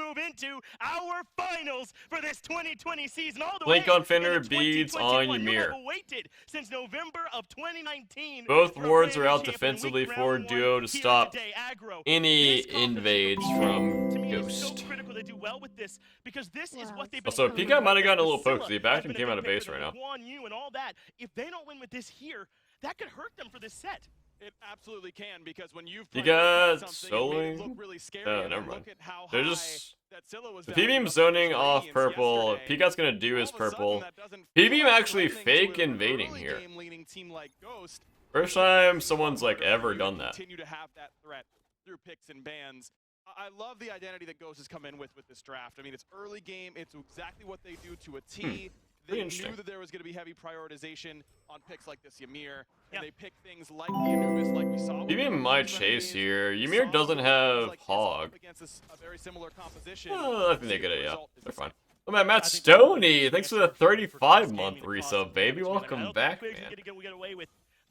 move into our finals for this 2020 season. All the Blink way on Finner, into beads on 2021. You Ymir. have awaited since November of 2019. Both for a wards brand are new out champion. defensively Week for round Duo one to here stop today. Aggro. any This competition invades for from to me is Ghost. so critical to do well with this because this is what they've been Also, proving, Pika might have right? gotten a That little poked Priscilla because he backed has and been a came out big of pick base for right them, now. Guan Yu and all that. If they don't win with this here, that could hurt them for this set. It absolutely can, because when you've Pika something, it made it look soloing. really scary. Oh, never mind. Look at how They're high just that Scylla was the valued P-beam up zoning against off Radiance purple. yesterday. Pika's gonna do All his of a sudden, purple. that doesn't feel P-beam like actually threatening fake to an invading early here. game-leaning team like Ghost. First time someone's like ever done that. Continue to have that threat through picks and bans. I love the identity that Ghost has come in with this draft. I mean, it's early game. It's exactly what they do to a T. They knew that there was going to be heavy prioritization on picks like this Ymir, and they picked things like the Anubis, like we saw. Ymir might chase here. Ymir doesn't have Hog. A very similar composition. Oh, I think they get it, yeah. They're fine. Oh man, Matt Stoney, thanks for the 35-month resub, baby. Welcome back, man.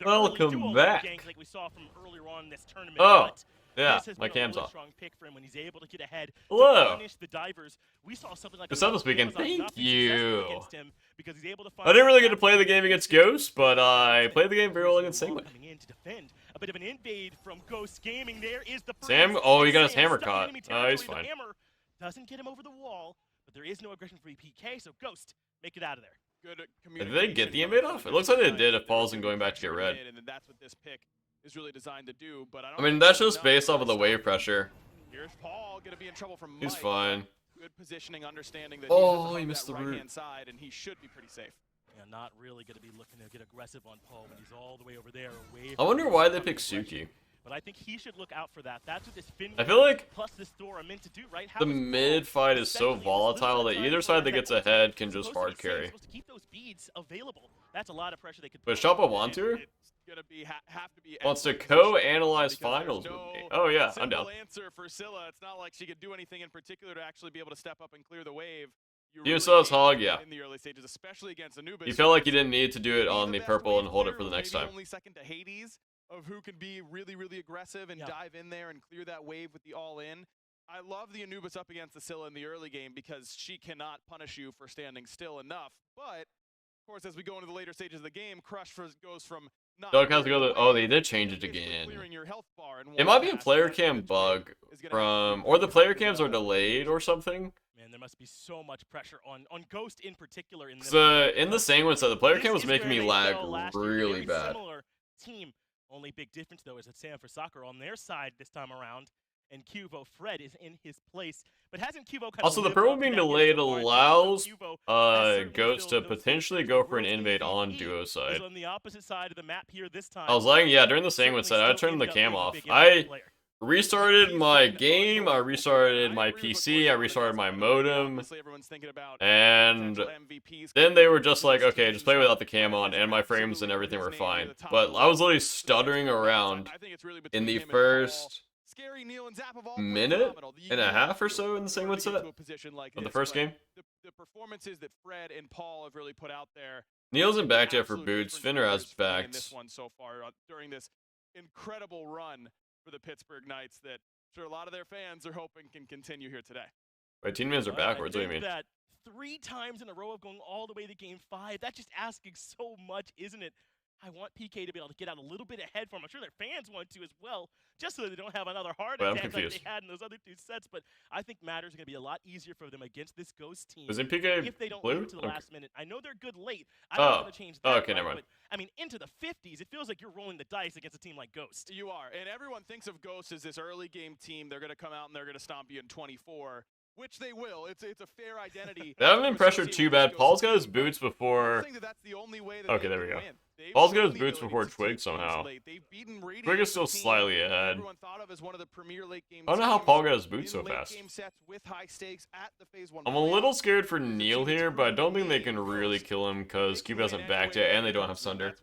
Welcome back. Like we saw from earlier on in this tournament. Oh, But yeah, this has my been a cam's really off. strong pick for him when he's able to get ahead. Hello. To punish the divers. We saw something like Good stuff this weekend. Thank you. Because he's able to I didn't really get to play the game against Ghost, but I played the game very well against Singway. Coming in to defend. A bit of an invade from Ghost Gaming. There is the Sam, oh, he got his hammer caught. Oh, he's fine. The hammer doesn't get him over the wall, but there is no aggression for PK, so Ghost, make it out of there. Good Did they get the invade off? It looks like they did if Paul's isn't going back to get red. And that's what this pick is really designed to do. But I mean, that's just based off of the wave pressure. Here's Paul gonna be in trouble from He's Mike. fine. Good positioning, understanding that He missed the root. right-hand side, and he should be pretty safe. Yeah, not really going to be looking to get aggressive on Paul when he's all the way over there. I wonder why they picked Suki. But I think he should look out for that. That's what this Finn I feel like plus this door are meant to do, right? the mid fight is so volatile that either side that gets ahead can just hard carry. Supposed to keep those beads available. That's a lot of pressure they could. But Shoppa want to? It's gonna be have to be Wants to co-analyze finals with me. Oh yeah, I'm down. Answer for Scylla. It's not like she could do anything in particular to actually be able to step up and clear the wave. You saw his Hog, yeah. In the early stages, especially against Anubis. You felt like you didn't need to do it on the purple and hold it for the next time. Only second to Hades of who can be really, really aggressive and dive in there and clear that wave with the all-in. I love the Anubis up against the Scylla in the early game because she cannot punish you for standing still enough. But of course, as we go into the later stages of the game, Crush goes from not Dog has to go to, oh, they did change it again. It might be a player cam bug from, or the player cams are delayed or something. Man, there must be so much pressure on Ghost in particular. In the Sanguine side, the player cam was making me lag really bad. Similar team. Only big difference though is that Sam for Soccer on their side this time around, and Cuvo Fred is in his place. But hasn't Cuvo kind also, the purple being delayed allows Ghost to potentially go for an invade on Duo side. On the opposite side of the map here this time. I was lagging, yeah, during the Sanguine side, I turned the cam off. I restarted my game, I restarted my PC, I restarted my modem, and then they were just like, okay, just play without the cam on, and my frames and everything were fine. But I was literally stuttering around in the first minute and a half or so in the Sanguine set of the first game. The performances that Fred and Paul have really put out there. Neil's in back yet for boots, Finner has backed. This one so far during this incredible run for the Pittsburgh Knights that I'm sure a lot of their fans are hoping can continue here today. Wait, team minutes are backwards, what do you mean? That 3 times in a row of going all the way to game 5, that's just asking so much, isn't it? I want PK to be able to get out a little bit ahead for him. I'm sure their fans want to as well, just so that they don't have another heart attack like they had in those other 2 sets. But I think matters are going to be a lot easier for them against this Ghost team. Is it PK if they don't blue? move to the last minute? I know they're good late. I don't want to change that. Okay, never mind. But, I mean, into the 50s, it feels like you're rolling the dice against a team like Ghost. You are, and everyone thinks of Ghost as this early game team. They're going to come out and they're going to stomp you in 24. Which they will. It's a fair identity. They haven't been pressured too bad. Paul's got his boots before. Okay, there we go. Paul's got his boots before Twig somehow. Twig is still slightly ahead. I don't know how Paul got his boots so fast. I'm a little scared for Neil here, but I don't think they can really kill him because Cube hasn't backed yet and they don't have Sunder.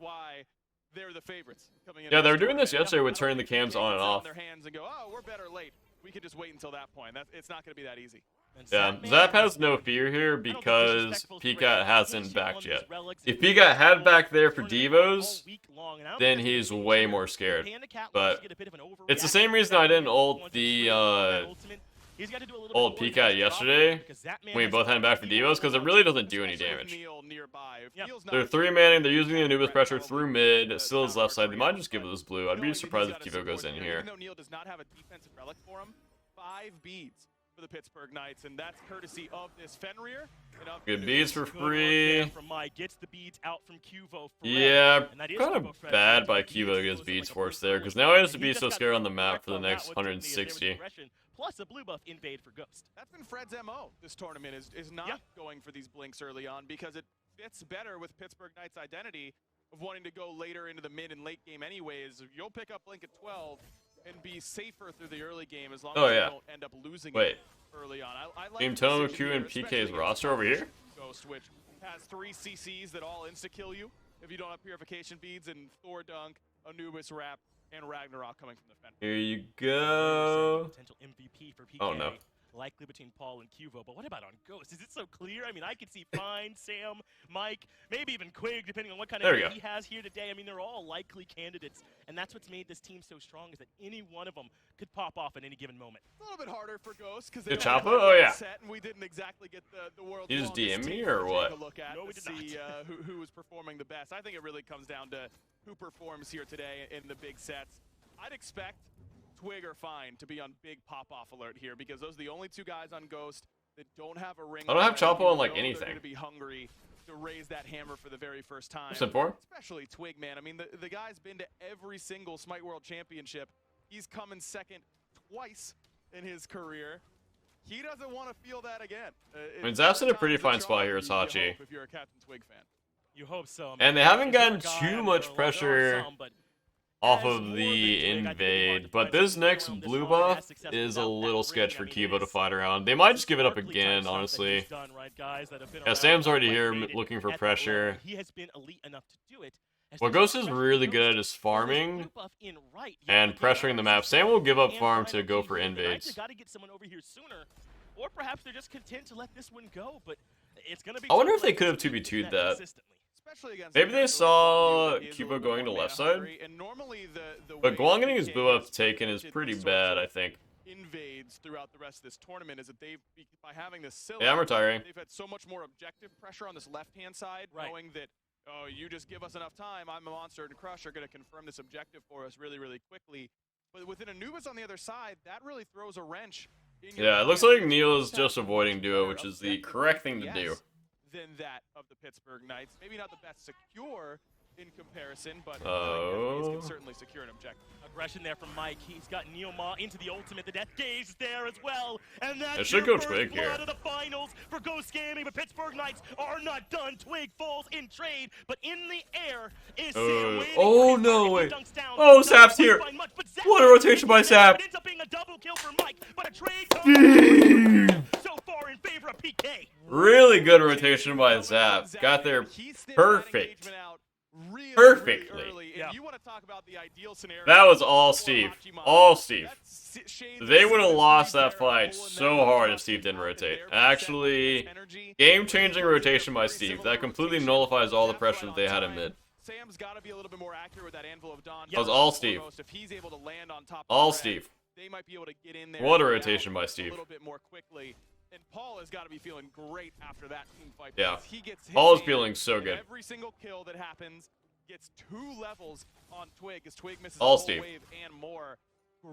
They're the favorites. Yeah, they were doing this yesterday with turning the cams on and off. Their hands and go, oh, we're better late. We could just wait until that point. It's not going to be that easy. Yeah, Zap has no fear here because Pika hasn't backed yet. If Pika had backed there for Devos, then he's way more scared. But it's the same reason I didn't ult the He's got to do a little old bit PK yesterday when we both headed back for Devos, because it really doesn't do any damage. They're 3-manning, they're using the Anubis pressure through mid, still his left side. They might just give it this blue. I'd be surprised if Kivo goes in here. Even though Neil does not have a defensive relic for him, 5 beads for the Pittsburgh Knights, and that's courtesy of this Fenrir. Good beads for free. From Mike. Gets the beads out from Cuvo. Yeah, kind of bad by Cuvo to get his beads forced there, because now he has to be so scared on the map for the next 160. Plus a blue buff invade for Ghost. That's been Fred's MO this tournament, is not going for these blinks early on, because it fits better with Pittsburgh Knights' identity of wanting to go later into the mid and late game anyways. You'll pick up blink at 12 and be safer through the early game as long as you don't end up losing it early on. I like Team Tomoku and PK's roster over here? Ghost, which has 3 CCs that all insta-kill you if you don't have purification beads, and Thor Dunk, Anubis Wrap, and Ragnarok coming from the fence. Here you go. Potential MVP for PK. Oh no. Likely between Paul and Cuvo, but what about on Ghost? Is it so clear? I mean, I could see Fine, Sam, Mike, maybe even Quig, depending on what kind of game he has here today. I mean, they're all likely candidates, and that's what's made this team so strong, is that any one of them could pop off at any given moment. It's a little bit harder for Ghost because they Choppa? Oh yeah. Set, and we didn't exactly get the world. You just DM me or what? No, we did see who was performing the best. I think it really comes down to who performs here today in the big sets. I'd expect Twig or Fine to be on big pop-off alert here, because those are the only 2 guys on Ghost that don't have a ring. I don't have Choppa on like anything. They're going to be hungry to raise that hammer for the very first time. Especially Twig, man. I mean, the guy's been to every single Smite World Championship. He's come in second twice in his career. He doesn't want to feel that again. I mean, Zap's in a pretty fine spot here as Hachi. If you're a Captain Twig fan. You hope so, man. And they haven't gotten too much pressure off of the invade, but this next blue buff is a little sketch for Kivo to fight around. They might just give it up again, honestly. Yeah, Sam's already here looking for pressure. What Ghost is really good at is farming and pressuring the map. Sam will give up farm to go for invades. Or perhaps they're just content to let this one go, but it's gonna be. I wonder if they could have 2v2'd that. Maybe they saw Cubo going to left side. But Guang getting his blue up taken is pretty bad, I think. Invades throughout the rest of this tournament is that by having this Scylla, I'm retiring. They've had so much more objective pressure on this left-hand side, knowing that, oh, you just give us enough time, I'm a monster and Crush are going to confirm this objective for us really, really quickly. But with an Anubis on the other side, that really throws a wrench in your it looks like Neil is just avoiding duo, which is the correct thing to do. Than that of the Pittsburgh Knights. Maybe not the best secure in comparison, but he can certainly secure an objective. Aggression there from Mike. He's got Neoma into the ultimate. The Death Gaze is there as well. And that's it should go Twig here. Of the finals for Ghost Gaming, but Pittsburgh Knights are not done. Twig falls in trade, but in the air is Sam oh no way. Oh, Zap's here. What a rotation by Zap. It ends up being a double kill for Mike, but a trade comes so far in favor of PK. Really good rotation by Zap. Got there perfect. Perfectly. You want to talk about the ideal scenario. That was all Steve. All Steve. They would have lost that fight so hard if Steve didn't rotate. Actually, game-changing rotation by Steve. That completely nullifies all the pressure that they had in mid. Sam's got to be a little bit more accurate with that Anvil of Dawn. That was all Steve. If he's able to land on top all Steve. They might be able to get in there. What a rotation by Steve. A little bit more quickly. And Paul has got to be feeling great after that team fight. Yeah. He gets Paul is feeling so good. Every single kill that happens gets 2 levels on Twig, as Twig misses all a Steve. Wave and more.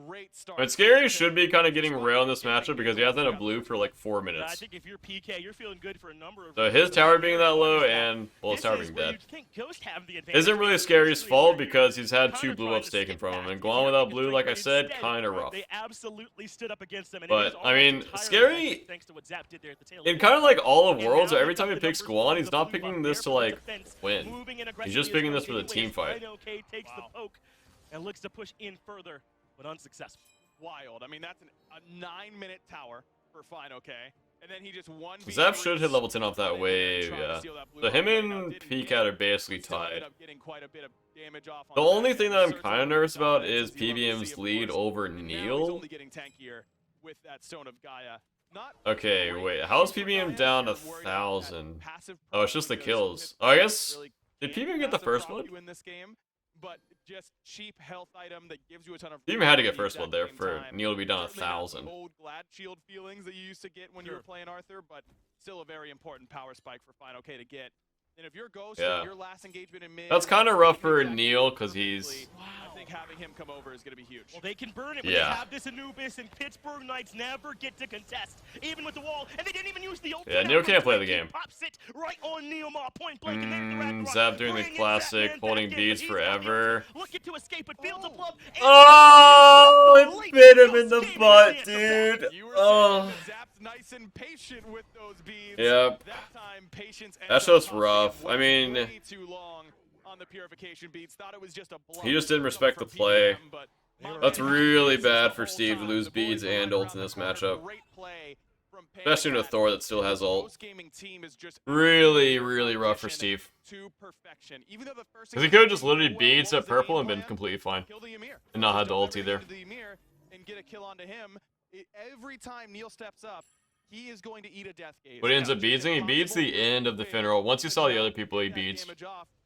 Great start. But Scary should be kind of getting railed in this matchup because he hasn't had a blue for like 4 minutes. I think if you're PK, you're feeling good for a number of so his tower being that low and his tower being dead isn't really Scary's fault because he's had 2 blue ups taken from him, and Guam without blue, like I said, kind of rough. They absolutely stood up against them. But I mean, Scary, in kind of like all of Worlds, every time he picks Guan, he's not picking this to like win. He's just picking this for the team fight. Takes the poke and looks to push in further, but unsuccessful. Wild. I mean, that's a 9-minute tower for Fine, okay? And then he just won. Zap should hit level 10 off that wave, yeah. So him and PCAT are basically tied. The only thing that I'm kind of nervous about is PBM's lead over Neil. Okay, wait. How's PBM down 1,000? Oh, it's just the kills. Oh, I guess. Did PBM get the first one? but just cheap health item that gives you a ton of. You even had to get first blood there for Neil to be down 1,000. Old glad shield feelings that you used to get when you were playing Arthur, but still a very important power spike for FineOK to get. And if you're Ghost, your last engagement in mid, that's kind of rough for Neil because he's. I think having him come over is going to be huge. Well, they can burn it when they have this Anubis, and Pittsburgh Knights never get to contest, even with the wall, and they didn't even use the ult. Yeah, Neil can't play the game. Pops it right on Neil Ma, point blank, and Zap doing the classic, holding beads forever. Looking to escape, but Fields of Love. Oh, it bit him in the butt, dude. Oh. Zap's nice and patient with those beads. Yep. That time, patience. That's just rough. I mean, way too long on the purification beads. Thought it was just a bluff. He just didn't respect the play. That's really bad for Steve to lose beads and ult in this matchup. Especially in a Thor that still has ult. Really, really rough for Steve. Because he could have just literally beads at purple and been completely fine. And not had the ult either. And get a kill onto him. Every time Neil steps up, he is going to eat a death gaze. But he ends up beadsing. He beats the end of the Finral. Once you saw the other people, he beats.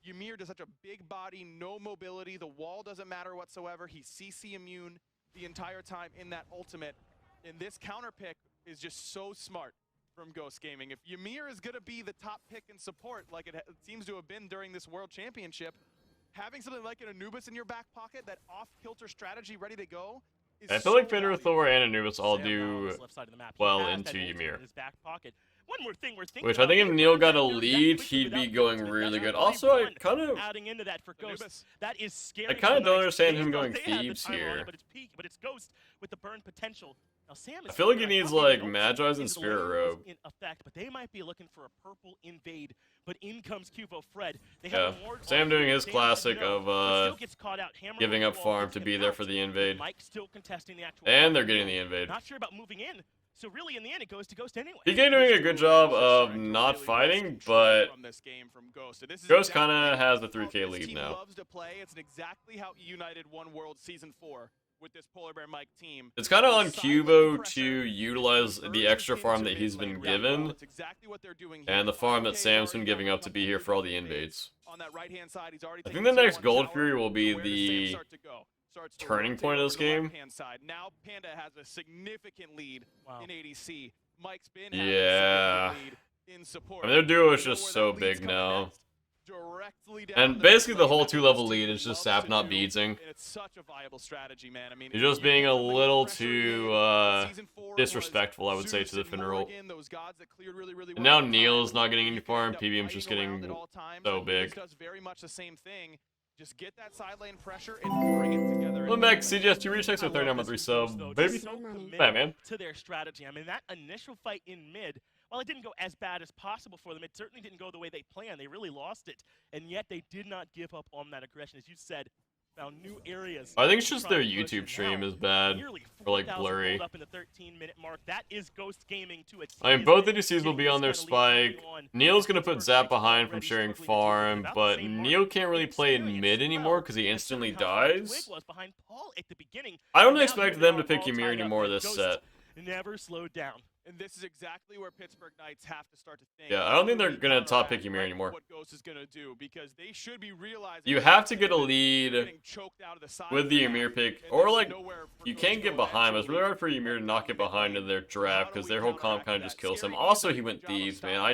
Ymir does such a big body, no mobility. The wall doesn't matter whatsoever. He's CC immune the entire time in that ultimate. And this counter pick is just so smart from Ghost Gaming. If Ymir is going to be the top pick in support, like it seems to have been during this World Championship, having something like an Anubis in your back pocket, that off-kilter strategy ready to go, I feel like Fenrir, Thor, and Anubis all do well into Ymir. One more thing we're thinking, which I think if Neil got a lead, he'd be going really good. Also, I kind of don't understand him going Thebes here. But it's Ghost with the burn potential. Now, Sam I feel like he needs like Magi's and Spirit Robe. In effect, but they might be looking for a purple invade. But in comes Cubo Fred. Sam doing his classic of giving up farm to be there for the invade. And they're getting the invade. Not sure about moving in. So really, in the end, it goes to Ghost anyway. PK doing a good job of not fighting, but Ghost kind of has the 3K lead now. It's exactly how United won World Season 4 with this Polar Bear Mike team. It's kind of on Cubo to utilize the extra farm that he's been given, and the farm that Sam's been giving up to be here for all the invades. I think the next Gold Fury will be the turning point of this game. Now Panda has a significant lead in ADC. Mike's been yeah. In support. I mean, their duo is just so big now. And basically the whole 2-level lead is just Zap not beadsing. It's such a viable strategy, man. I mean, he's just being a little too disrespectful, I would say, to the Finral. And now Neil is not getting any farm. PBM's just getting so big. Very much the same thing. Just get that side lane pressure and bring it together. Welcome back, CGS2 rechecks with 39-3 sub, baby. Hey, man. To their strategy. I mean, that initial fight in mid, while it didn't go as bad as possible for them, it certainly didn't go the way they planned. They really lost it, and yet they did not give up on that aggression. As you said, found new areas. I think it's just their YouTube stream is bad, or like blurry. Up in the 13-minute mark. That is Ghost Gaming to its. I mean, both ADCs will be on their spike. Neil's gonna put Zap behind from sharing farm, but Neil can't really play in mid anymore because he instantly dies. I don't expect them to pick Ymir anymore this set. Never slowed down. And this is exactly where Pittsburgh Knights have to start to think. Yeah, I don't think they're gonna top pick Ymir anymore. What Ghost is gonna do, because they should be realizing you have to get a lead with the Ymir pick, or like you can't get behind. It's really hard for Ymir to not get behind in their draft because their whole comp kind of just kills him. Also, he went Thebes, man. I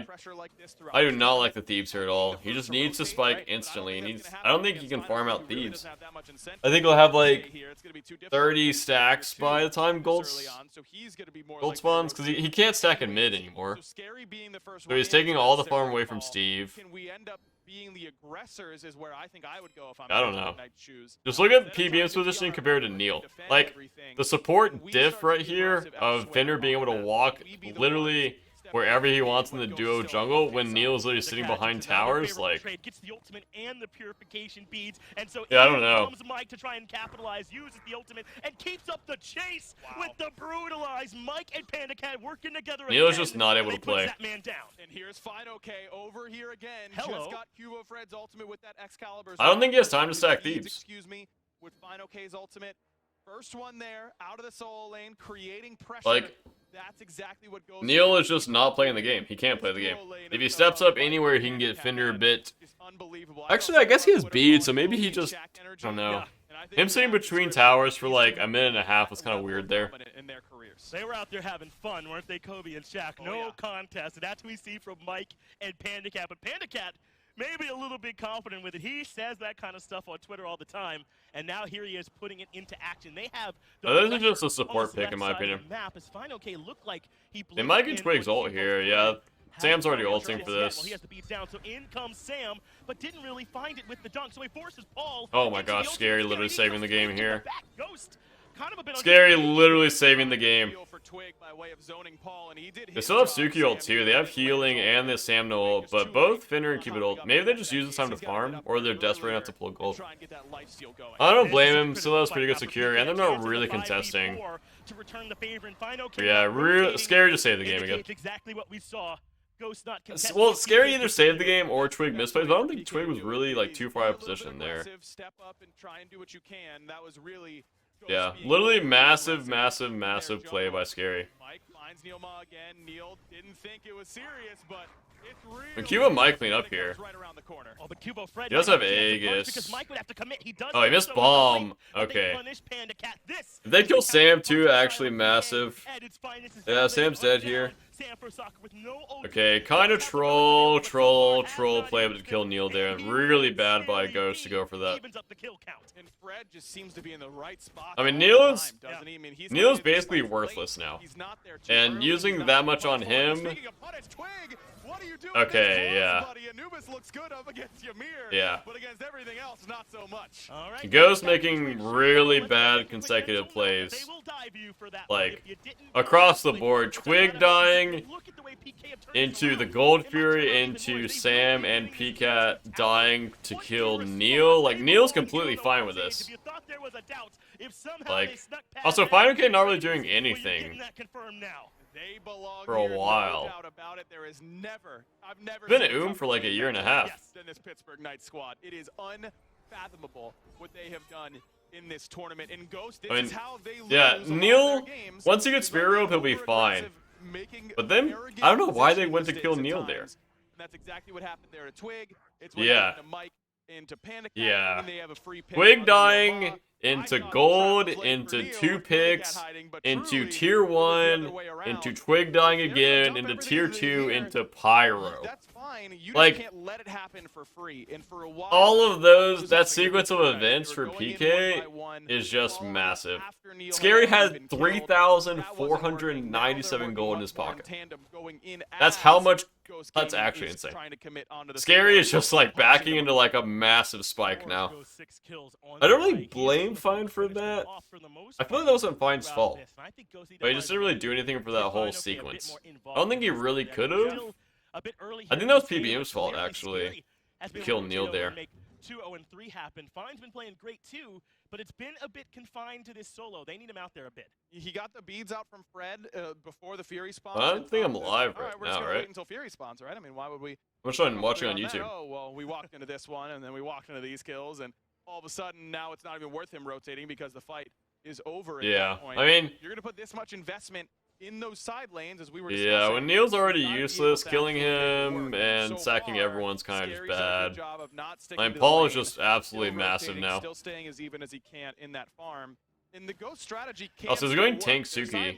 do not like the Thebes here at all. He just needs to spike instantly. I don't think he can farm out Thebes. I think he'll have like 30 stacks by the time gold spawns because he can't stack in mid anymore. So he's taking all the farm away from Steve. Can we end up being the aggressors is where I think I would go if I'm I don't know. Just look at PBM's positioning compared to Neil. Like, the support diff right here of Fender being able to walk literally wherever he wants in the duo jungle when Neil is literally sitting behind towers, like, gets the ultimate and the purification beads, and so yeah, I don't know. Comes Mike to try and capitalize, uses the ultimate, and keeps up the chase with the brutalized Mike and Panda Cat working together. Neil is just not able to play. That man down. And here's FineOK over here again. Just got Cubo Fred's ultimate with that Excalibur. I don't think he has time to stack Thebes. Excuse me, with FineOK's ultimate. First one there, out of the solo lane, creating pressure. Like, that's exactly what goes. Neil is just not playing the game. He can't play the game. If he steps up anywhere, he can get Fender bit Actually, I guess he has beads, so maybe he just, I don't know. Him sitting between towers for like a minute and a half was kind of weird there. They were out there having fun, weren't they, Kobe and Shaq? No contest, and that's what we see from Mike and PandaCat. But PandaCat may be a little bit confident with it. He says that kind of stuff on Twitter all the time, and now here he is putting it into action. They have this is just a support pick, in my opinion. They might get Twig's ult here, yeah. Sam's already ulting for this. He has the beats down, so in comes Sam, but didn't really find it with the dunk, so he forces Paul. Oh my gosh, Scary literally saving the game here. Scary literally saving the game. They still have Suki ult too. They have healing and this Sam no ult, but both Finner and Cupid ult. Maybe they just use this time to farm, or they're desperate enough to pull gold. I don't blame him. Still has pretty good secure, and they're not really contesting. Yeah, Scary just saved the game again. Well, Scary either saved the game or Twig misplays, but I don't think Twig was really like too far out of position there. Yeah, literally massive play by Scary. And Cuba might clean up here. He does have Aegis. Oh, he missed bomb. Okay. If they kill Sam too, actually massive. Yeah, Sam's dead here. Okay, kind of troll play to kill Neil there. Really bad by Ghost to go for that. I mean, Neil's basically worthless now. And using that much on him... Okay, yeah. Yeah. Ghost making really bad consecutive plays. Like, across the board. Twig dying into the Gold Fury, into Sam and PCat dying to kill Neil. Like, Neil's completely fine with this. Like, also, FineOK not really doing anything for a while. Been at for like a year and a half. This Pittsburgh Knights squad. It is unfathomable what they have done in this tournament. In Ghost, this is how they lose. Yeah, Neil, once he gets Spirit Rope, he'll be fine. But then, I don't know why they went to kill Neil there. That's exactly what happened there to Twig. It's what happened to Mike, into PandaCat. Yeah. They have a free pick Twig dying into gold, into 2 picks, into tier 1, into Twig dying again, into tier 2, into Pyro. That's fine. You like, just can't let it happen for free. And for a while, all of those, that sequence of events for PK is just massive. Scary had 3,497 gold in his pocket. That's how much. That's actually insane. Scary is just like backing into like a massive spike now. I don't really blame Fine for that. I feel like that wasn't Fine's fault. But he just didn't really do anything for that whole sequence. I don't think he really could have. I think that was PBM's fault, actually. To kill Neil there. 2-0-3 happen. Fine's been playing great too, but it's been a bit confined to this solo. They need him out there a bit. He got the beads out from Fred before the Fury spawn. I don't think I'm live right we're now, just gonna right? wait until Fury spawns, right? I mean, why would we? I'm just watching on YouTube. Oh, well, we walked into this one, and then we walked into these kills, and all of a sudden, now it's not even worth him rotating because the fight is over at that point. I mean, you're going to put this much investment in those side lanes, as we were discussing. Yeah, when Neil's already useless, killing him and sacking everyone's kind of just bad. I mean, Paul is just absolutely massive now. Still staying as even as he can in that farm. And the Ghost strategy also, he's going tank Suki,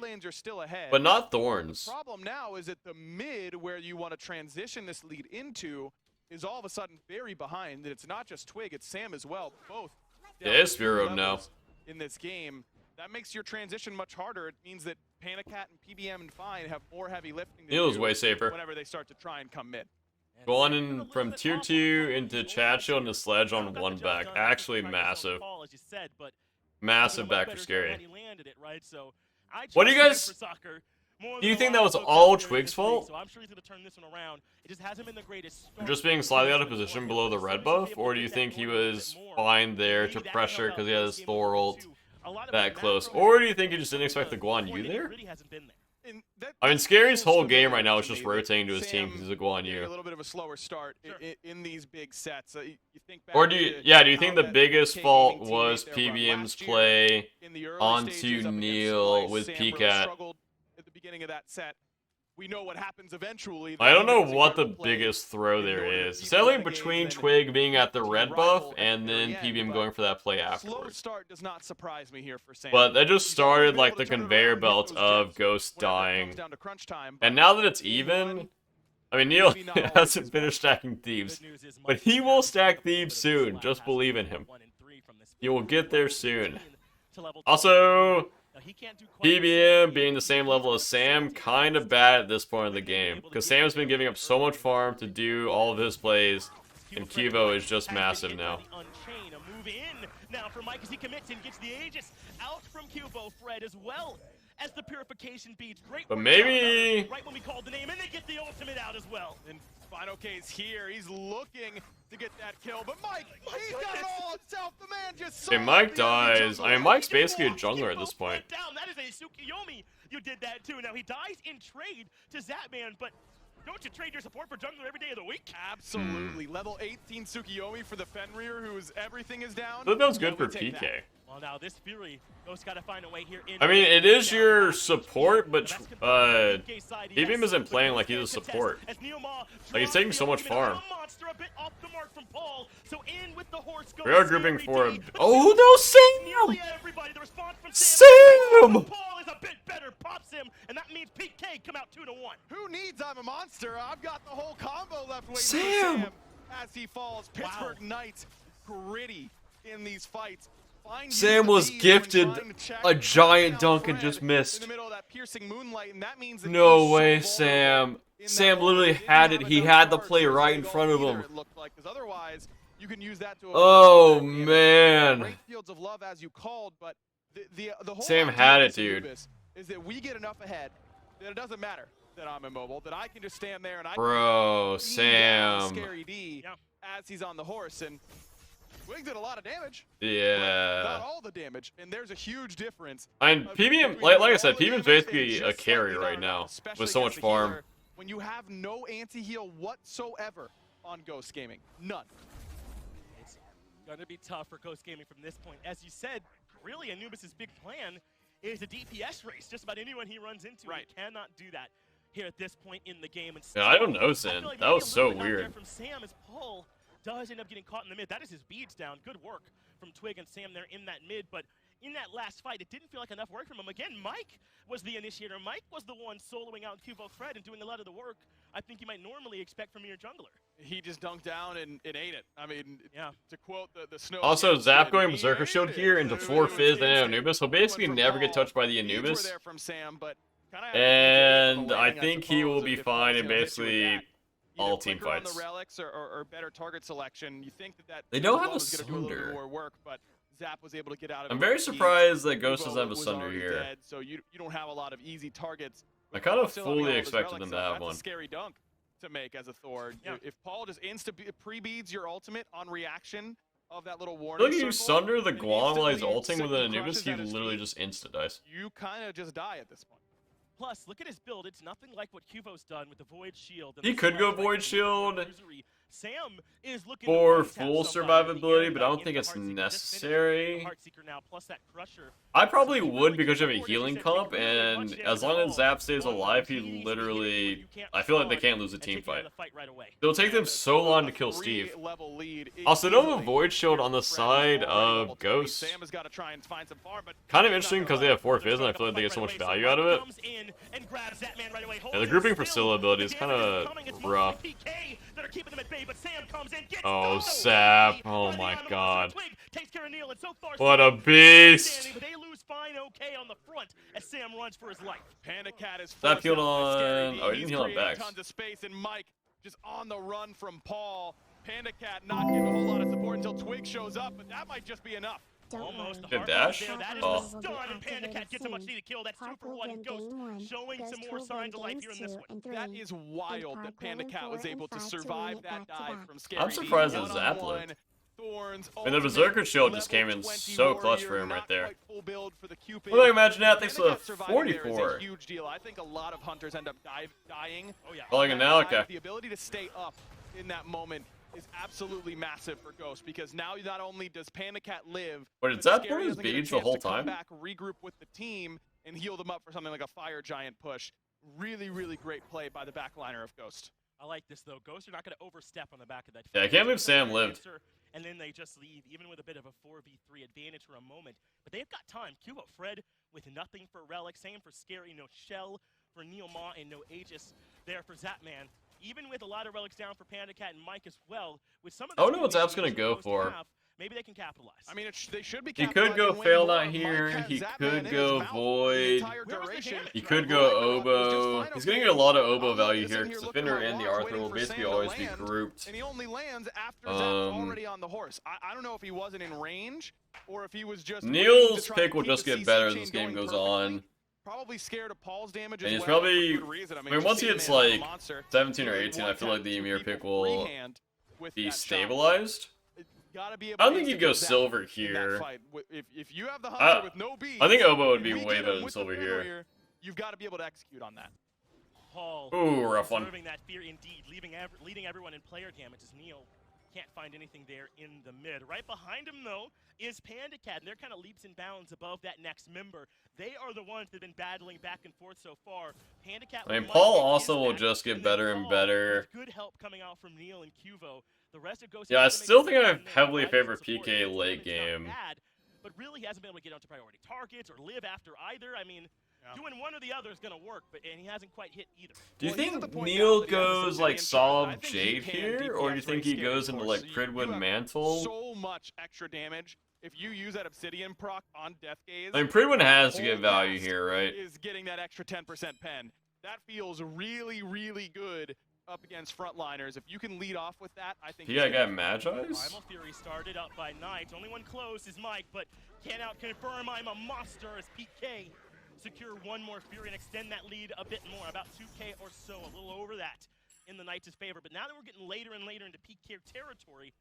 but not Thorns. The problem now is that the mid, where you want to transition this lead into, is all of a sudden very behind. And it's not just Twig, it's Sam as well. Both. Yeah, it's Spiro now. In this game, that makes your transition much harder. It means that PandaCat and PBM and Fine have more heavy lifting to Neil's do way safer. whenever they start to try and come mid. Going in from tier 2 into Chatcho into Sledge on 1 back. Actually massive. Massive back for Scary. What do you guys... Do you think that was all Twig's fault? Just being slightly out of position below the red buff? Or do you think he was fine there to pressure because he had his Thor ult that close? Or do you think he just didn't expect the Guan Yu there? I mean, Scary's whole game right now is just rotating to his team because he's a Guan Yu. A little bit of a slower start in these big sets. You think or do you think the biggest fault was PBM's play onto Neil with PCat? At the beginning of that set, we know what happens eventually. I don't know what the biggest throw there is. It's definitely between Twig being at the red buff and then PBM going for that play afterwards. Slow start does not surprise me here for Sam. But that just started like the conveyor belt of Ghost dying. And now that it's even, I mean, Neil hasn't finished stacking Thieves, but he will stack Thieves soon. Just believe in him. He will get there soon. Also, PBM being the same level as Sam, kind of bad at this point of the game. Because Sam's been giving up so much farm to do all of his plays, and Cubo is just massive now. Now for Mike as he commits and gets the Aegis out from Cubo. Fred as well as the purification beats. Great. But maybe right when we called the name, and they get the ultimate out as well. And Final K's here. He's looking to get that kill, but Mike, he's got it all himself. The man just. Okay, Mike dies. I mean, Mike's basically a jungler at this point. Down. That is a Tsukuyomi. You did that too. Now he dies in trade to Zapman, but. Don't you trade your support for jungler every day of the week? Absolutely. Level 18 Tsukuyomi for the Fenrir, who's everything is down. That was good for PK. Well, now this Fury, Ghost got to find a way here. I mean, it is your support, but PBM isn't playing like he's a support. Like, he's taking so much farm. We are grouping for him. Oh, no, Sam! Sam! Pops him, and that means PK come out 2-1. Who needs I'm a monster? I've got the whole combo left waiting Sam! for Sam as he falls. Pittsburgh Knights gritty in these fights. Sam was gifted a giant dunk and just missed. In the middle of that piercing moonlight, and that means that No way, Sam. Sam literally had it. He had the play right in front of him. Otherwise, you can use that to Oh, man. Great fields of love as you called, but the whole Sam had it, dude. Is that we get enough ahead that it doesn't matter that I'm immobile, that I can just stand there and I Bro, can Sam. Scary D as he's on the horse, and Twig did a lot of damage. Yeah. Not all the damage, and there's a huge difference. And PBM, like I said, PBM's basically a carry right now with so much farm. When you have no anti-heal whatsoever on Ghost Gaming, none. It's gonna be tough for Ghost Gaming from this point. As you said, really Anubis' big plan is a DPS race. Just about anyone he runs into, he cannot do that here at this point in the game. And yeah, I don't know, Sin. Like that was so weird. From Sam as Paul does end up getting caught in the mid. That is his beads down. Good work from Twig and Sam there in that mid, but in that last fight, it didn't feel like enough work from him. Again, Mike was the initiator. Mike was the one soloing out Cubo Fred and doing a lot of the work I think you might normally expect from your jungler. He just dunked down and ate it. I mean, to quote the snow. Also, Zap going BaRRaCCuDDa Shield here into 4 Fizz and Anubis. He'll basically never get touched by the Anubis. And I think he will be fine in basically all team fights. The relics or better target selection. You think that they don't have a Sunder. Zap was able to get out of I'm very surprised that Ghost doesn't have a Sunder here. Dead, so you don't have a lot of easy targets. I kind of fully expected them to have one. That's a scary dunk to make as a Thor. If Paul just pre-beads your ultimate on reaction of that little warning Look at you Sunder the Guam while he's ulting with an Anubis, he literally just insta-dies. You kind of just die at this point. Plus, look at his build. It's nothing like what Cubo's done with the Void Shield. He could go Void Shield Sam is looking for full survivability, but I don't think it's necessary. I probably would because you have a healing comp, and as long as Zap stays alive, he literally... I feel like they can't lose a team fight. It'll take them so long to kill Steve. Also, they don't have a Void Shield on the side of Ghost. Kind of interesting because they have 4 Fizz, and I feel like they get so much value out of it. And the grouping for Scylla ability is kind of rough. Oh, Zap. Oh my god. What a beast. Zap healed on... Oh, he didn't heal on Bax. Tons of space, and Mike just on the run from Paul. Panda Cat not getting a whole lot of support until Twig shows up, but that might just be enough. Almost the dash? That is the stun, and Panda Cat gets a much needed kill. That's 2 for 1. Ghost showing some more signs of life here in this one. That is wild that Panda Cat was able to survive that dive from Scary. I'm surprised that Zap lived. And the BaRRaCCuDDa Shield just came in so clutch for him right there. Well, I imagine that. Thanks for the 44. Huge deal. I think a lot of hunters end up dying. Calling it now, okay. The ability to stay up in that moment is absolutely massive for Ghost, because now not only does Panda Cat live, but did Zap put his beads the whole time? Back, regroup with the team, and heal them up for something like a Fire Giant push. really, really great play by the backliner of Ghost. I like this, though. Ghost are not going to overstep on the back of that. Yeah, I can't believe Sam lived. And then they just leave, even with a bit of a 4v3 advantage for a moment. But they've got time. Cubo Fred with nothing for Relic. Same for Scary. No Shell for Neil Ma and no Aegis there for Zapman. Even with a lot of Relics down for PandaCat and Mike as well. With some of the I don't know what Zap's going to go for. Maybe they can capitalize. I mean, they should be. He could go Fail Not Here. He could go Void. He could go Oboe. He's going to get a lot of Oboe value here because the Fender and the Arthur will basically always be grouped. And he only lands after Zap's already on the horse. I don't know if he wasn't in range or if he was just. Neil's pick will just get better as this game goes on. Probably scared of Paul's damage. And he's probably. I mean, once he hits like 17 or 18, I feel like the Ymir pick will be stabilized. I don't think he'd go Silver here. If you have the Hunter with no beads, I think Oboe would be way better than Silver here. You've got to be able to execute on that. Paul, ooh, rough one. Observing that fear indeed, leading everyone in player damage as Neil can't find anything there in the mid. Right behind him, though, is PandaCat, and they're kind of leaps and bounds above that next member. They are the ones that have been battling back and forth so far. PandaCat. I mean, Paul also will just get better and better. Good help coming out from Neil and Cuvo. The rest of Ghost. Yeah, I still think I heavily favor PK late game. But really hasn't been able to get onto priority targets or live after either. I mean, doing one or the other is going to work, and he hasn't quite hit either. Do you think Neil goes like Solid Jade here, or do you think he goes into like Pridwood Mantle? So much extra damage if you use that Obsidian proc on Death Gaze. I mean, Pridwood has to get value here, right? Is getting that extra 10% pen. That feels really, really good up against frontliners. If you can lead off with that, I think. Yeah, I got Magi's. Primal Fury started up by Knight. Only one close is Mike, but cannot confirm I'm a monster as PK secure one more Fury and extend that lead a bit more, about 2K or so, a little over that in the Knights' favor. But now that we're getting later and later into PK territory,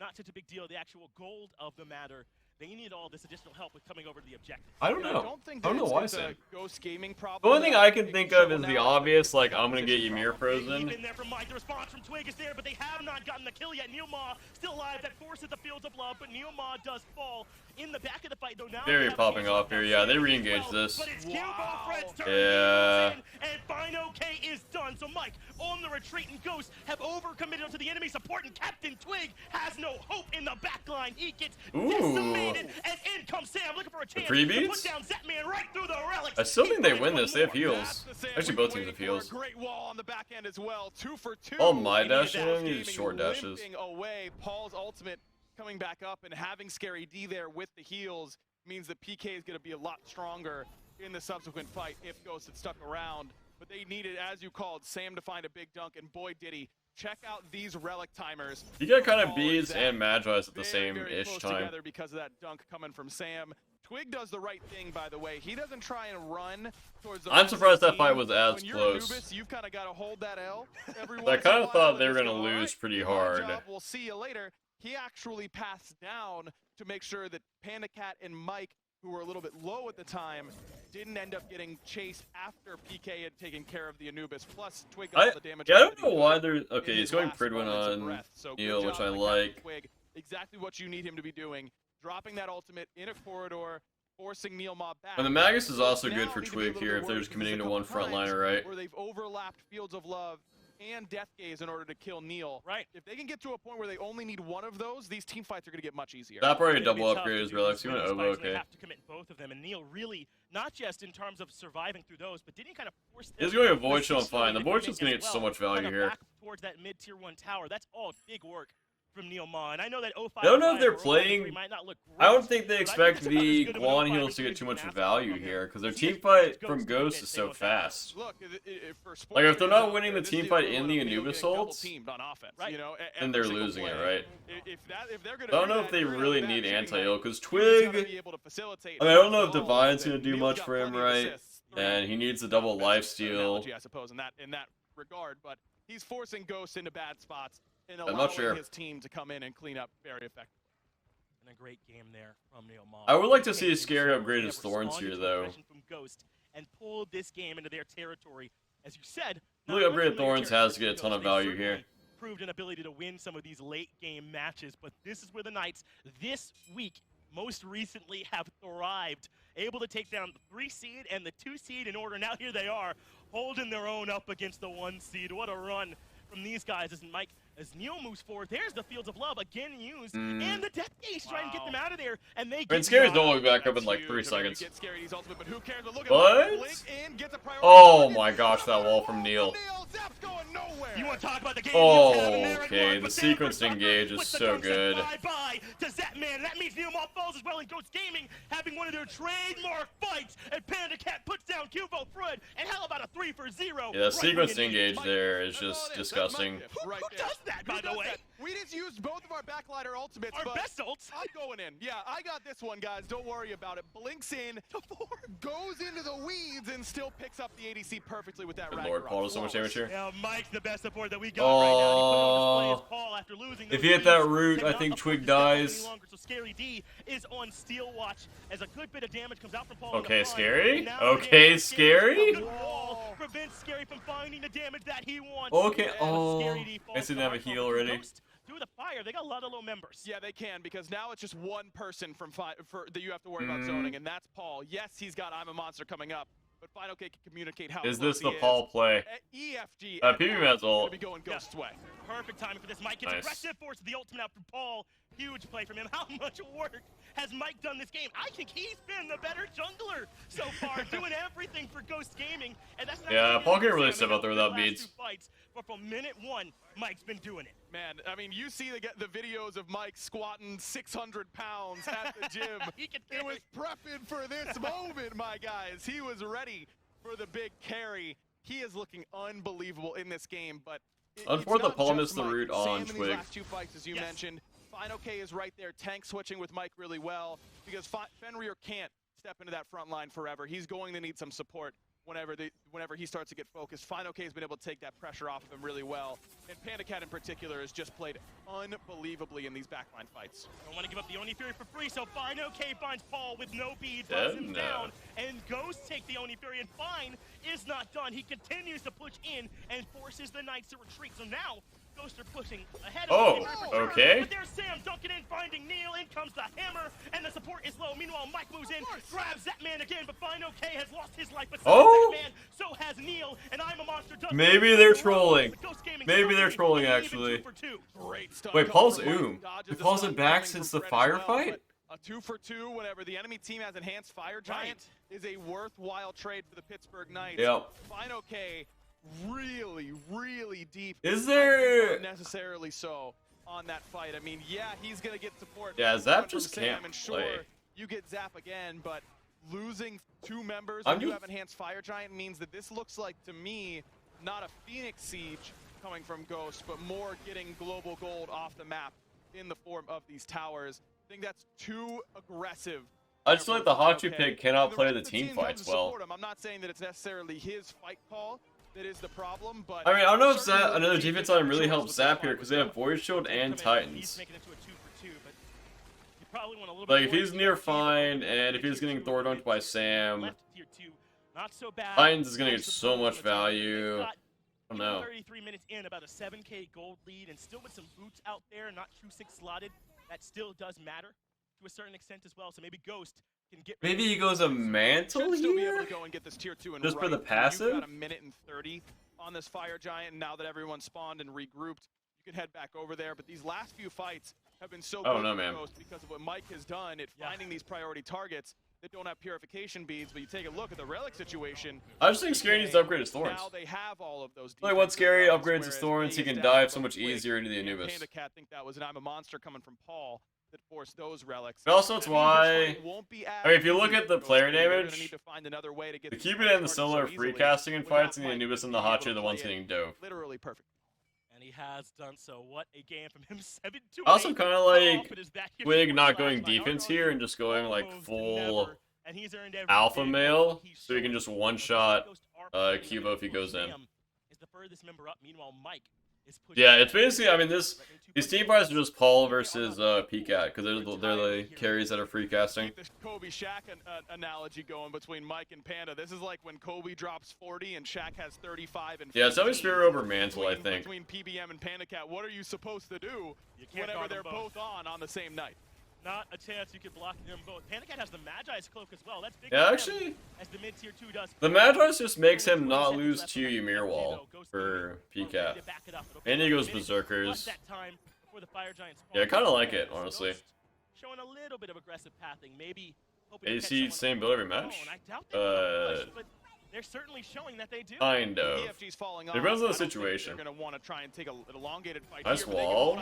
not such a big deal. The actual gold of the matter. They need all this additional help with coming over to the objective. I don't know. I don't know why, Sam. Ghost gaming problem. The only thing I can think of is the obvious, like, I'm going to get Ymir frozen. Even there from Mike, the response from Twig is there, but they have not gotten the kill yet. Neil Ma still alive. That forces the Fields of Love, but Neil Ma does fall in the back of the fight, though. Now Very popping off here. Yeah, they re-engage this. But it's Fred's turn. Yeah. And Bino K is done. So Mike, on the retreat, and Ghost have overcommitted to the enemy support, and Captain Twig has no hope in the backline. He gets decimated, and in comes Sam looking for a chance to put down Zapman right through the relics. I still think they win this. They have heals. Actually, both teams have heals. Great wall on the back end as well. 2 for 2. All my dashes, he just short dashes. Away. Paul's ultimate coming back up and having Scary D there with the heals means that PK is going to be a lot stronger in the subsequent fight if Ghost had stuck around. But they needed, as you called, Sam to find a big dunk, and boy did he. Check out these relic timers. You got kind of beads and Magi's at the same-ish time. Together because of that dunk coming from Sam. Twig does the right thing, by the way. He doesn't try and run towards the. I'm surprised that fight was as when close. You're Anubis, you've kind of got to hold that L. I kind of thought they were going to lose pretty hard. We'll see you later. He actually passed down to make sure that PandaCat and Mike, who were a little bit low at the time, didn't end up getting chased after PK had taken care of the Anubis. Plus, Twig got all the damage. Yeah, I don't know why they're... Okay, he's going Pridwin on Neil, which I like. Twig, exactly what you need him to be doing. Dropping that ultimate in a corridor, forcing Neil Ma back. And the Magus is also good for Twig here if they're just committing to one frontliner, right? Where they've overlapped Fields of Love and Death Gaze in order to kill Neil. Right. If they can get to a point where they only need one of those, these team fights are going to get much easier. That probably a double upgrade as Relics. You want Oboe, okay. They have to commit both of them, and Neil really, not just in terms of surviving through those, but didn't he kind of force them? He's going to Void Shield fine. The Void Shield's going to get so much value here. Back towards that mid-tier 1 tower. That's all big work from Neil Ma, and I know that 05. I don't know if they're playing. Might not look great, I don't think they expect the Guan heals to get too much value here because their team fight from Ghost is so fast. Look, like if they're not winning the team fight in the Anubis ults, right? then they're losing it, right? I don't know if they really need anti-heal because Twig. I mean, I don't know if Divine's gonna do much for him, right? And he needs a double lifesteal. I suppose in that regard, but he's forcing Ghost into bad spots. And I'm not sure. His team to come in and clean up very effectively. And a great game there from Neil Ma. I would like to see a Scary upgrade his Thorns here, though. From Ghost and pulled this game into their territory, as you said. Really upgraded Thorns has to get a ton of value here. Proved an ability to win some of these late game matches, but this is where the Knights this week most recently have thrived, able to take down the 3 seed and the 2 seed in order. Now here they are, holding their own up against the 1 seed. What a run from these guys as Mike, as Neil moves forward. There's the Fields of Love again used, and the Death Gaze trying to get them out of there. And they get Scary's don't look back up in like 3 seconds. You get Scary's ultimate, but who cares? But look at What? Blink in, gets a priority Oh target. my gosh, that wall from Neil. Zap's going nowhere. You want to talk about the game? Oh, okay. The sequence to engage is so good. Bye-bye to Zapman. That means Neil Moth falls as well in Ghost Gaming, having one of their trademark fights. And Panda Cat puts down Cubo Fred. And how about a 3 for 0? Yeah, the sequence to engage there is just disgusting. Who does that, by the way? We just used both of our backliner ultimates. Our best ults. I'm going in. Yeah, I got this one, guys. Don't worry about it. Blinks in, goes into the weeds, and still picks up the ADC perfectly with that Good Ragnarok. Lord, Paul does so much damage here. Yeah, Mike's the best support that we got right now. He put on display as Paul after losing. If he hit that root, I think Twig dies. So Scary D is on Steel Watch as a good bit of damage comes out from Paul. Okay, Scary. Okay, Scary. Prevents Scary from finding the damage that he wants. Okay. Oh, I didn't have a heal already. Through the fire, they got a lot of low members. Yeah, they can, because now it's just one person from that you have to worry about zoning, and that's Paul. Yes, he's got I'm a Monster coming up, but Final K can communicate how is this the he Paul play? EFG. PBM's ult. Be going Ghost's way. Perfect timing for this. Mike gets aggressive, forces the ultimate out from Paul. Huge play from him. How much work has Mike done this game? I think he's been the better jungler so far, doing everything for Ghost Gaming. And that's not Paul can't really step out there without beads. But from minute 1, Mike's been doing it. Man, I mean, you see the videos of Mike squatting 600 pounds at the gym. He was prepping for this moment, my guys. He was ready for the big carry. He is looking unbelievable in this game, but unfortunately, Paul missed the root on Twig. Last 2 fights, as you mentioned. Final K is right there, tank switching with Mike really well, because Fenrir can't step into that front line forever. He's going to need some support whenever he starts to get focused. Final K has been able to take that pressure off of him really well, and Panda Cat in particular has just played unbelievably in these backline fights. Don't want to give up the Oni Fury for free, so Final K finds Paul with no beads, puts him down, and Ghost take the Oni Fury, and Fine is not done. He continues to push in and forces the Knights to retreat. So now Ghost are pushing ahead of him. Okay. But there's Sam dunking in, finding Neil. In comes the hammer, and the support is low. Meanwhile, Mike moves in, grabs that man again, but Final K has lost his life. But that man, so has Neil, and I'm a Monster. Maybe they're trolling. Maybe they're trolling, actually. Wait, Paul's He pulls it back since the firefight? A 2 for 2 whenever the enemy team has enhanced Fire Giant is a worthwhile trade for the Pittsburgh Knights. Yep. Final K really deep. Is there necessarily so on that fight? I mean, yeah, he's gonna get support. Yeah, Zap just can't and play. Sure, you get Zap again, but losing 2 members when you have enhanced Fire Giant means that this looks like, to me, not a Phoenix Siege coming from Ghost, but more getting global gold off the map in the form of these towers. I think that's too aggressive. I just feel like the Hachi pick cannot play the team fights well. I'm not saying that it's necessarily his fight call that is the problem, but I mean, I don't know if another defense line really helps Zap here because they have Void Shield and Titans. Like, if he's near Fine and if he's getting Thor dunked by Sam, Titans is gonna get so much value. I don't know. 33 minutes in, about a 7K gold lead, and still with some boots out there, not Q6 slotted. That still does matter to a certain extent as well. So maybe Ghost can get. Maybe he goes a mantle still be here, able to go and get this tier 2 and just for the passive. You've got a minute and 30 on this Fire Giant, and now that everyone's spawned and regrouped, you can head back over there. But these last few fights have been so good for Ghost because of what Mike has done at finding these priority targets that don't have purification beads. But you take a look at the relic situation. I just think Scary needs to upgrade his Thorns. Now they have all of those. Like, once Scary upgrades his Thorns, he can dive so much easier into the Anubis. Panda Cat think that was an I'm a Monster coming from Paul that forced those relics. But also, it's why. I mean, if you look at the player damage, the Cupid and the Solar are free casting in fights, and the Anubis and the Hachi are the ones getting dove. Literally perfect. And he has done so. What a game from him. 7-2. Also, kind of like Twig not going defense here and just going like full alpha male, so he can just one-shot Cubo if he goes in. Yeah, it's basically, I mean, these team fights are just Paul versus PCAT, because they're the carries that are free casting. Keep this Kobe Shaq analogy going between Mike and Panda. This is like when Kobe drops 40 and Shaq has 35 and 15. Yeah, it's always Spirit over Mantle, I think. Between PBM and Panda Cat, what are you supposed to do whenever they're both on the same night? Not a chance you could block them both. Panicat has the Magi's cloak as well. That's big. Yeah, actually, as the mid tier 2 does. The Magi's just makes him not lose to Ymir Wall for PCAT. And he goes Berserkers. Yeah, I kind of like it, honestly. Showing a little bit of aggressive pathing, maybe. AC same build every match? They're certainly showing that they do. Kind of. Depends on the situation. Nice wall.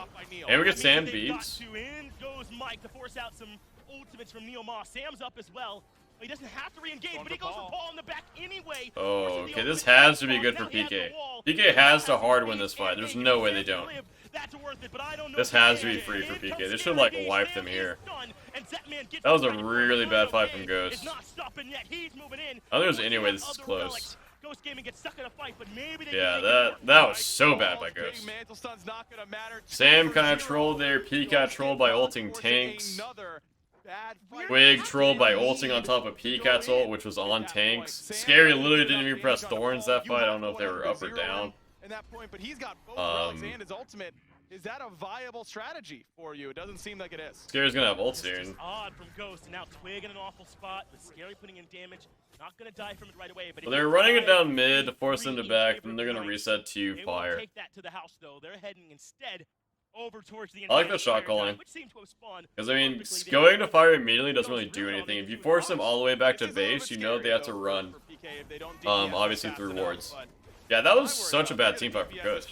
And we get Sam beats. In goes Mike to force out some ultimates from Neo Ma. Sam's up as well. He doesn't have to re-engage, but he goes for Paul in the back anyway. Oh, okay, this has to be good for PK. PK has to hard win this fight. There's no way they don't. This has to be free for PK. They should, like, wipe them here. That was a really bad fight from Ghost. I don't think there's any way this is close. Yeah, that was so bad by Ghost. Sam kind of trolled there. PCAT trolled by ulting tanks. Twig trolled by ulting on top of PCAT's ult, which was on tanks. Scary literally didn't even press Thorns that fight. I don't know if they were up or down. Is that a viable strategy for you? It doesn't seem like it is. Scary's gonna have ult soon. Odd from Ghost, and now Twig in an awful spot, with Scary putting in damage. Not gonna die from it right away, but they're running it down mid to force them to back, then they're gonna reset to fire. Take that to the house though. They're heading instead over towards the I like the shot calling. Because I mean, going to fire immediately doesn't really do anything. If you force them all the way back to base, you know they have to run. Obviously through wards. Yeah, that was such a bad team fight for Ghost.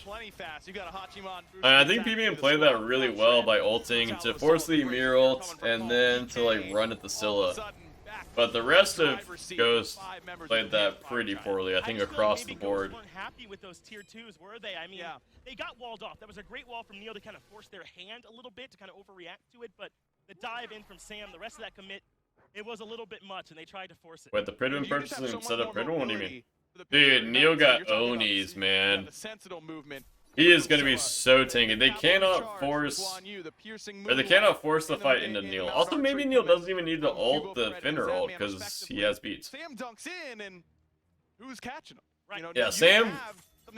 I think PBM played that really well by ulting to force the Ymir ult and then to like run at the Scylla. But the rest of Ghost played that pretty poorly, I think, across the board. Weren't happy with those tier 2s, were they? I mean, they got walled off. That was a great wall from Neo to kind of force their hand a little bit, to kind of overreact to it, but the dive in from Sam, the rest of that commit, it was a little bit much, and they tried to force it. Wait, the Pridman purchases instead of Pridman? What do you mean? Dude, Neo got Onis, man. He is going to be so tanky. They cannot force... Or they cannot force the fight into Neil. Also, maybe Neil doesn't even need to ult the Fender ult, because he has beats. Sam dunks in, and who's catching him? Right. Yeah, Sam...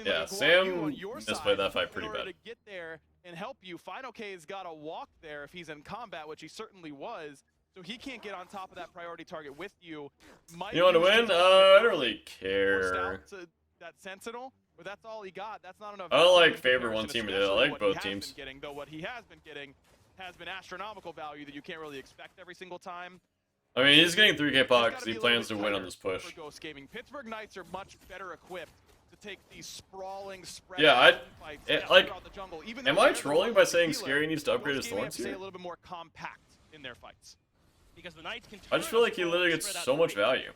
Yeah, Sam misplayed that fight pretty bad. To get there and help you, Final K's got to walk there if he's in combat, which he certainly was. So he can't get on top of that priority target with you. You want to win? I don't really care. That Sentinel, but that's all he got. That's not enough. I don't like favor one team, I like both teams. Though what he has been getting has been astronomical value that you can't really expect every single time. I mean, he's getting 3K pot because he plans to win on this push. Pittsburgh Knights are much better equipped to take these sprawling spread. Yeah, am I trolling by saying Scary needs to upgrade his Thorns here? A little bit more compact in their fights. Because the Knights can I just feel like he literally gets so much value.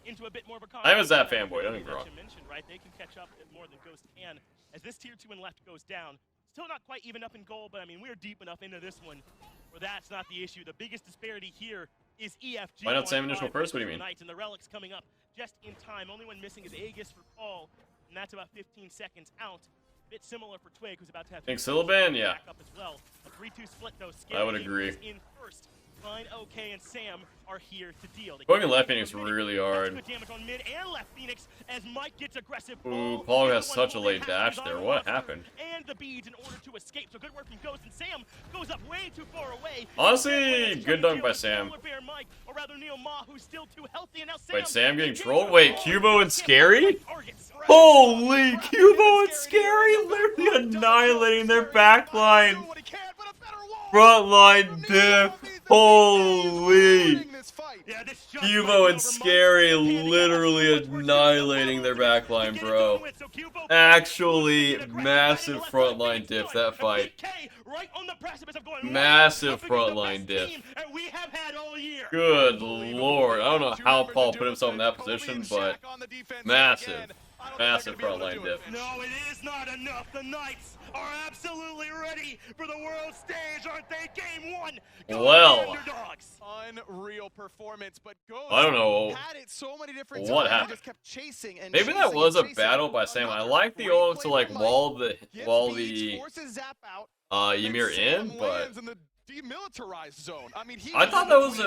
I was that fanboy, don't get me wrong. Right? They can catch up more than Ghost can. As this tier 2 and left goes down, still not quite even up in goal, but I mean, we're deep enough into this one where that's not the issue. The biggest disparity here is EFG. Why not same initial first? What do you mean? And the Relics coming up just in time. Only one missing is Aegis for Paul, and that's about 15 seconds out. Bit similar for Twig, who's about to have Syllaban, yeah. Up as well. A 3-2 split though. I would agree. In first. Fine, OK, and Sam are here to deal. Going in left Phoenix really hard. Good damage on mid and left Phoenix as Mike gets aggressive. Ooh, Paul has such a late dash there. What happened? And the beads in order to escape. So good work from Ghost, and Sam goes up way too far away. Honestly, good dunk by Sam. Mike, or rather Neo Ma, who's still too healthy, and now Wait, Sam getting trolled? Wait, Cubo and Scary? Holy, Cubo and Scary literally annihilating their backline. Frontline diff. Holy! Cubo and Scary literally annihilating their backline, bro. Actually, massive frontline diff that fight. Massive frontline diff. Good lord. I don't know how Paul put himself in that position, but massive frontline diff. No, it is not enough. The Knights are absolutely ready for the world stage, aren't they? Game 1. Well, unreal performance, but I don't know had it so many different what times, happened. just kept chasing and maybe that was a battle by Sam. Sam. I like the ult to like wall the Ymir in, but demilitarized zone. I mean, I thought that was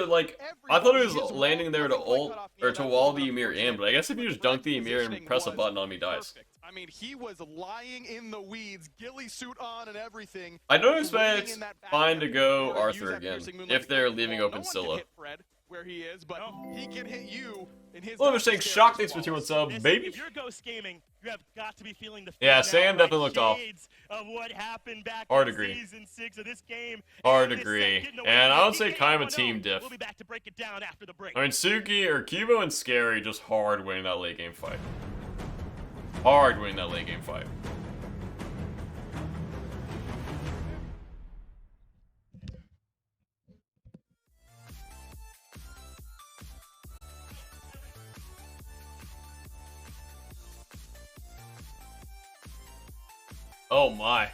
I thought it was landing there to ult or to wall the Ymir in, but I guess if you just dunk the Ymir and press a button on me, dies. I mean, he was lying in the weeds, ghillie suit on and everything. I don't expect Fine to go Arthur again if they're leaving open Scylla. Where he is, but he can hit you in his. Well, I'm saying Shock, thanks for 2 months sub, baby. If you're Ghost Gaming, you have got to be feeling the yeah, Sam definitely looked off. Of what happened back Hard in agree. Season 6 of this game. Hard agree. And I would say kind of a team diff. We'll be back to break it down after the break. I mean, Suki or Cubo and Scary just hard winning that late game fight. Hard winning that late game fight. Oh my.